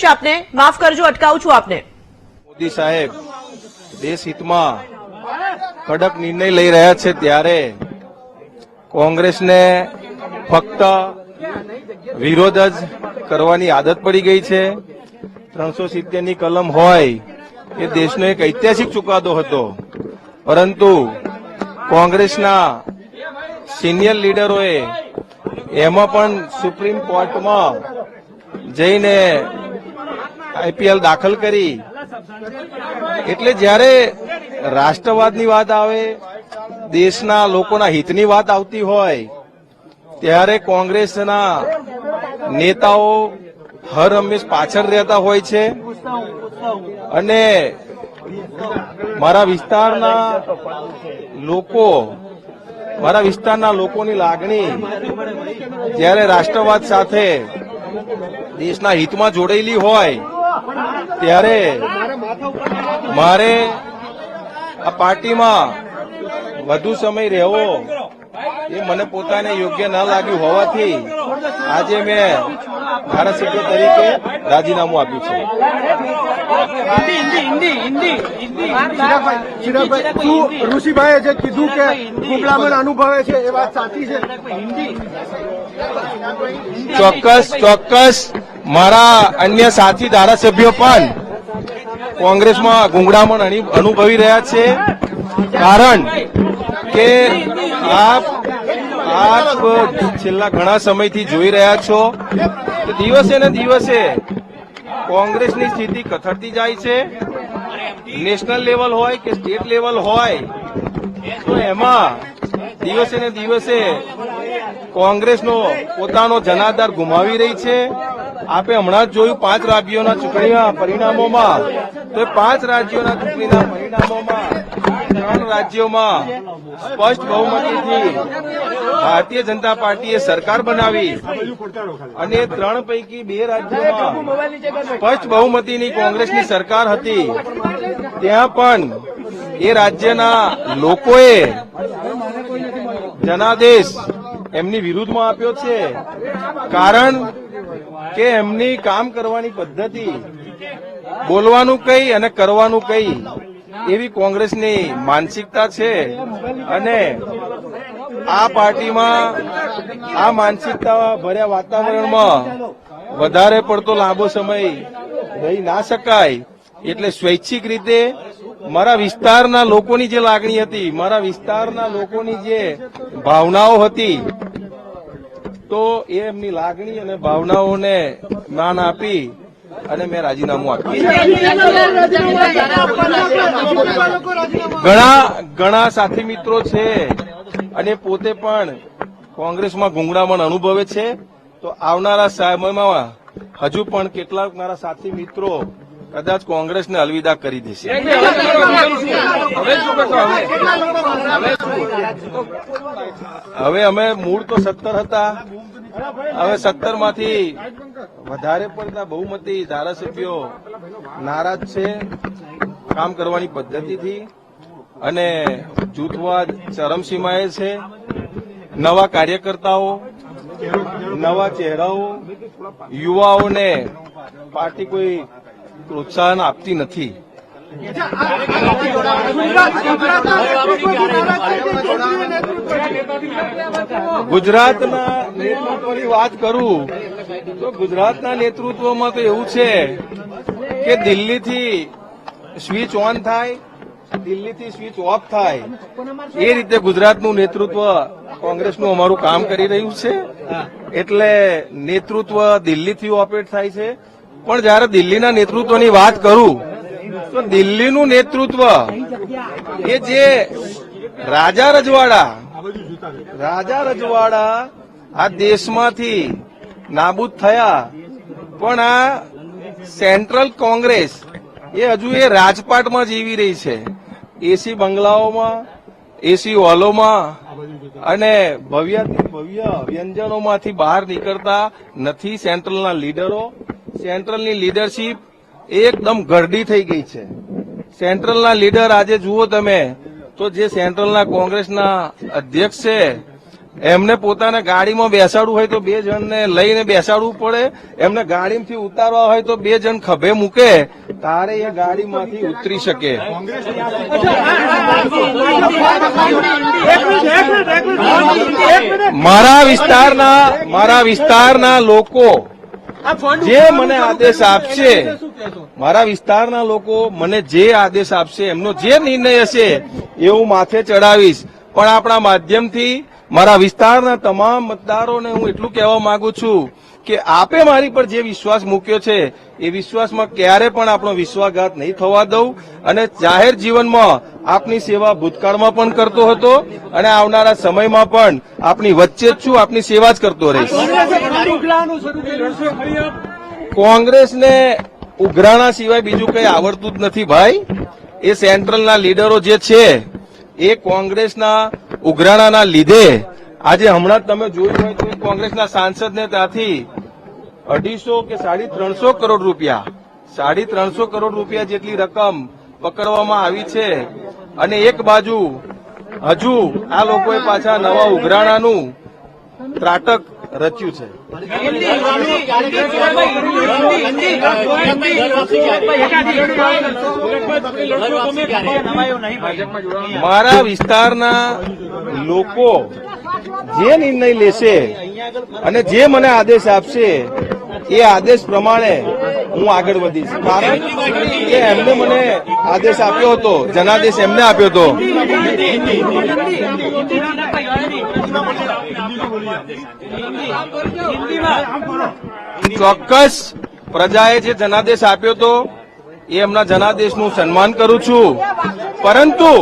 આપને માફ કરજો, અટકાવું છું આપને. મોદી સાહેબ દેશ હિતમાં કડક નિર્ણય લઈ રહ્યા છે ત્યારે કોંગ્રેસને ફક્ત વિરોધ જ કરવાની આદત પડી ગઈ છે. 370ની કલમ હોય એ દેશનો એક ઐતિહાસિક ચુકાદો હતો, પરંતુ કોંગ્રેસના સિનિયર લીડરોએ એમાં પણ સુપ્રીમ કોર્ટમાં જઈને આઈપીએલ દાખલ કરી. એટલે જ્યારે રાષ્ટ્રવાદની વાત આવે, દેશના લોકોના હિતની વાત આવતી હોય, ત્યારે કોંગ્રેસના નેતાઓ હર હંમેશ પાછળ રહેતા હોય છે. અને મારા વિસ્તારના લોકોની લાગણી જ્યારે રાષ્ટ્રવાદ સાથે દેશના હિતમાં જોડાયેલી હોય ત્યારે મારે આ પાર્ટીમાં વધુ સમય રહેવો એ મને પોતાને યોગ્ય ન લાગ્યું હોવાથી આજે મેં ધારાસભ્ય તરીકે રાજીનામું આપ્યું છે. ઋષિભાઈએ જે કીધું કે ગુમલામણ અનુભવે છે એ વાત સાચી છે? ચોક્કસ મારા અન્ય સાથી ધારાસભ્યો પણ કોંગ્રેસમાં ગુંગળામણ અનુભવી રહ્યા છે. કારણ કે આપ છેલ્લા ઘણા સમયથી જોઈ રહ્યા છો કે દિવસે ને દિવસે કોંગ્રેસની સ્થિતિ કથળતી જાય છે. નેશનલ લેવલ હોય કે સ્ટેટ લેવલ હોય તો એમાં દિવસે ને દિવસે કોંગ્રેસનો પોતાનો જનાધાર ગુમાવી રહી છે. આપે હમણાં જ જોયું 5 રાજ્યોના ચૂંટણીના પરિણામોમાં, તો 5 રાજ્યોના ચૂંટણીના પરિણામોમાં 3 રાજ્યોમાં સ્પષ્ટ બહુમતીથી ભારતીય જનતા પાર્ટીએ સરકાર બનાવી અને 3 પૈકી 2 રાજ્યોમાં સ્પષ્ટ બહુમતીની કોંગ્રેસની સરકાર હતી. ત્યાં પણ એ રાજ્યના લોકોએ જનાદેશ એમની વિરુદ્ધમાં આપ્યો છે. કારણ કે એમની કામ કરવાની પદ્ધતિ, બોલવાનું કઈ અને કરવાનું કઈ એવી કોંગ્રેસની માનસિકતા છે. અને આ પાર્ટીમાં આ માનસિકતા ભર્યા વાતાવરણમાં વધારે પડતો લાંબો સમય રહી ના શકાય. એટલે સ્વૈચ્છિક રીતે મારા વિસ્તારના લોકોની જે લાગણી હતી, મારા વિસ્તારના લોકોની જે ભાવનાઓ હતી, તો એ એમની લાગણી અને ભાવનાઓને માન આપી અને મેં રાજીનામું આપ્યું. ઘણા સાથી મિત્રો છે અને પોતે પણ કોંગ્રેસમાં ગુંગળામણ અનુભવે છે. તો આવનારા સમયમાં હજુ પણ કેટલાક મારા સાથી મિત્રો કદાચ કોંગ્રેસને અલવિદા કરી દેશે. હવે અમે મૂળ તો 17 હતા, હવે 17માંથી વધારે પડતા બહુમતી ધારાસભ્યો નારાજ છે કામ કરવાની પદ્ધતિથી, અને જૂથવાદ ચરમસીમાએ છે. નવા કાર્યકર્તાઓ, નવા ચહેરાઓ, યુવાઓને પાર્ટી કોઈ પ્રોત્સાહન આપતી નથી. ગુજરાતના નેતૃત્વની વાત કરું તો ગુજરાતના નેતૃત્વમાં તો એવું છે કે દિલ્હીથી સ્વિચ ઓન થાય, દિલ્હીથી સ્વિચ ઓફ થાય, એ રીતે ગુજરાતનું નેતૃત્વ કોંગ્રેસનું અમારું કામ કરી રહ્યું છે. એટલે નેતૃત્વ દિલ્હીથી ઓપરેટ થાય છે. પણ જયારે દિલ્હીના નેતૃત્વની વાત કરું તો દિલ્હીનું નેતૃત્વ એ જે રાજા રજવાડા આ દેશમાંથી નાબૂદ થયા, પણ આ સેન્ટ્રલ કોંગ્રેસ એ હજુ એ રાજપાટમાં જીવી રહી છે. એસી બંગલાઓમાં, એસી હોલોમાં અને ભવ્યાથી ભવ્ય વ્યંજનોમાંથી બહાર નીકળતા નથી સેન્ટ્રલના લીડરો. સેન્ટ્રલની લીડરશીપ એકદમ ઘરડી થઈ ગઈ છે. સેન્ટ્રલના લીડર આજે જુઓ તમે તો જે સેન્ટ્રલના કોંગ્રેસના અધ્યક્ષ છે એમને પોતાના ગાડીમાં બેસાડવું હોય તો 2 જણને લઈને બેસાડવું પડે, એમને ગાડીમાંથી ઉતારવા હોય તો 2 જણ ખભે મૂકે તારે એ ગાડીમાંથી ઉતરી શકે. મારા વિસ્તારના લોકો જે મને આદેશ આપશે, મારા વિસ્તારના લોકો મને જે આદેશ આપશે, એમનો જે નિર્ણય હશે એ હું માથે ચડાવીશ. પણ આપણા માધ્યમથી મારા વિસ્તારના તમામ મતદારોને હું એટલું કહેવા માંગુ છું કે આપે મારી પર જે વિશ્વાસ મૂક્યો છે એ વિશ્વાસમાં ક્યારે પણ આપણો વિશ્વાસઘાત નહીં થવા દઉં. અને જાહેર જીવનમાં આપની સેવા ભૂતકાળમાં પણ કરતો હતો અને આવનારા સમયમાં પણ આપની વચ્ચે જ છું, આપની સેવા જ કરતો રહીશ. કોંગ્રેસને ઉઘરાણા સિવાય બીજું કંઈ આવડતું જ નથી ભાઈ. એ સેન્ટ્રલના લીડરો જે છે એ કોંગ્રેસના ઉઘરાણાના લીધે આજે હમણાં જ તમે જોયું હોય તો કોંગ્રેસના સાંસદને ત્યાંથી 250 કે 350 કરોડ રૂપિયા 350 કરોડ રૂપિયા જેટલી રકમ પકડવામાં આવી છે. અને એક બાજુ હજુ આ લોકોએ પાછા નવા ઉઘરાણાનું ત્રાટક રચ્યું છે. મારા વિસ્તારના લોકો જે નિર્ણય લેશે અને જે મને આદેશ આપશે એ આદેશ પ્રમાણે હું આગળ વધીશ. કારણ કે એમને મને આદેશ આપ્યો હતો, જનાદેશ એમને આપ્યો હતો. ચોક્કસ પ્રજાએ જે જનાદેશ આપ્યો હતો એ એમના જનાદેશનું સન્માન કરું છું. પરંતુ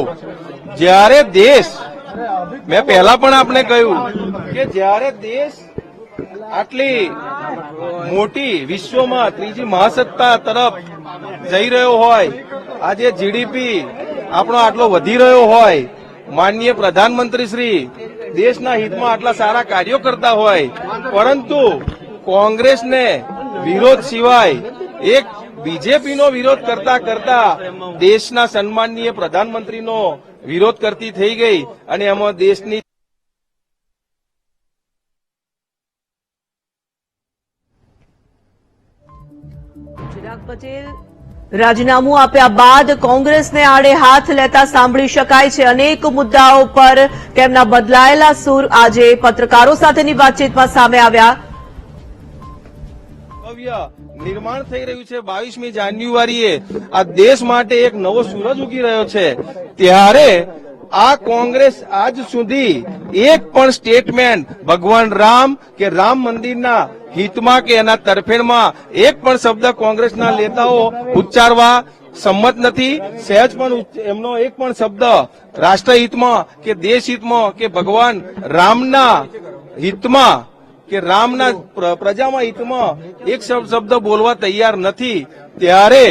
જ્યારે દેશ, મેં પહેલા પણ આપને કહ્યું કે જ્યારે દેશ આટલી મોટી વિશ્વમાં ત્રીજી મહાસત્તા તરફ જઈ રહ્યો હોય, આજે જીડીપી આપણો આટલો વધી રહ્યો હોય, માનનીય પ્રધાનમંત્રી શ્રી દેશના હિતમાં આટલા સારા કાર્યો કરતા હોય, પરંતુ કોંગ્રેસને વિરોધ સિવાય એક બીજેપીનો વિરોધ કરતા કરતા દેશના સન્માનનીય પ્રધાનમંત્રીનો વિરોધ કરતી થઈ ગઈ અને એમાં દેશની ચિરાગ પટેલ રાજીનામું આપ્યા બાદ કોંગ્રેસને આડે હાથ લેતા સાંભળી શકાય છે. અનેક મુદ્દાઓ પર તેમના બદલાયેલા સૂર આજે પત્રકારો સાથેની વાતચીતમાં સામે આવ્યા. નિર્માણ થઈ રહ્યું છે. 22મી જાન્યુઆરીએ આ દેશ માટે એક નવો સૂરજ ઉગી રહ્યો છે. ત્યારે આ કોંગ્રેસ આજ સુધી એક પણ સ્ટેટમેન્ટ ભગવાન રામ કે રામ મંદિરના હિતમાં કે એના તરફેણમાં એક પણ શબ્દ કોંગ્રેસના નેતાઓ ઉચ્ચારવા સંમત નથી. સહેજ પણ એમનો એક પણ શબ્દ રાષ્ટ્રહિતમાં કે દેશ હિતમાં કે ભગવાન રામના હિતમાં કે રામના પ્રજામાં હિતમાં એક શબ્દ બોલવા તૈયાર નથી. ત્યારે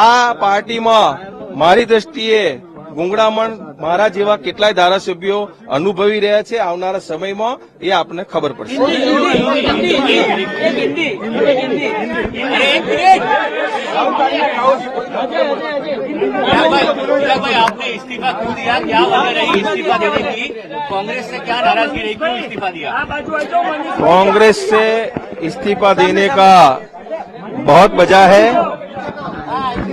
આ પાર્ટીમાં મારી દ્રષ્ટિએ ગુંગળામણ મારા જેવા કેટલાય ધારાસભ્યો અનુભવી રહ્યા છે. આવનારા સમયમાં એ આપને ખબર પડશે. भाई आपने इस्तीफा क्यों दिया, क्या वजह रही इस्तीफा देने की? कांग्रेस से क्या नाराजगी रही, क्यों इस्तीफा दिया? कांग्रेस से इस्तीफा देने का बहुत वजह है.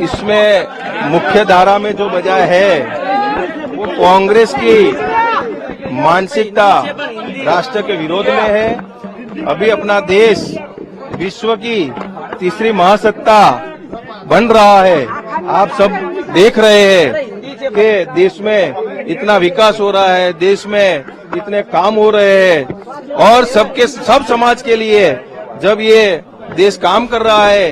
इसमें मुख्य धारा में जो वजह है वो कांग्रेस की मानसिकता राष्ट्र के विरोध में है. अभी अपना देश विश्व की तीसरी महासत्ता बन रहा है. आप सब देख रहे हैं कि देश में इतना विकास हो रहा है, देश में इतने काम हो रहे हैं और सब समाज के लिए जब ये देश काम कर रहा है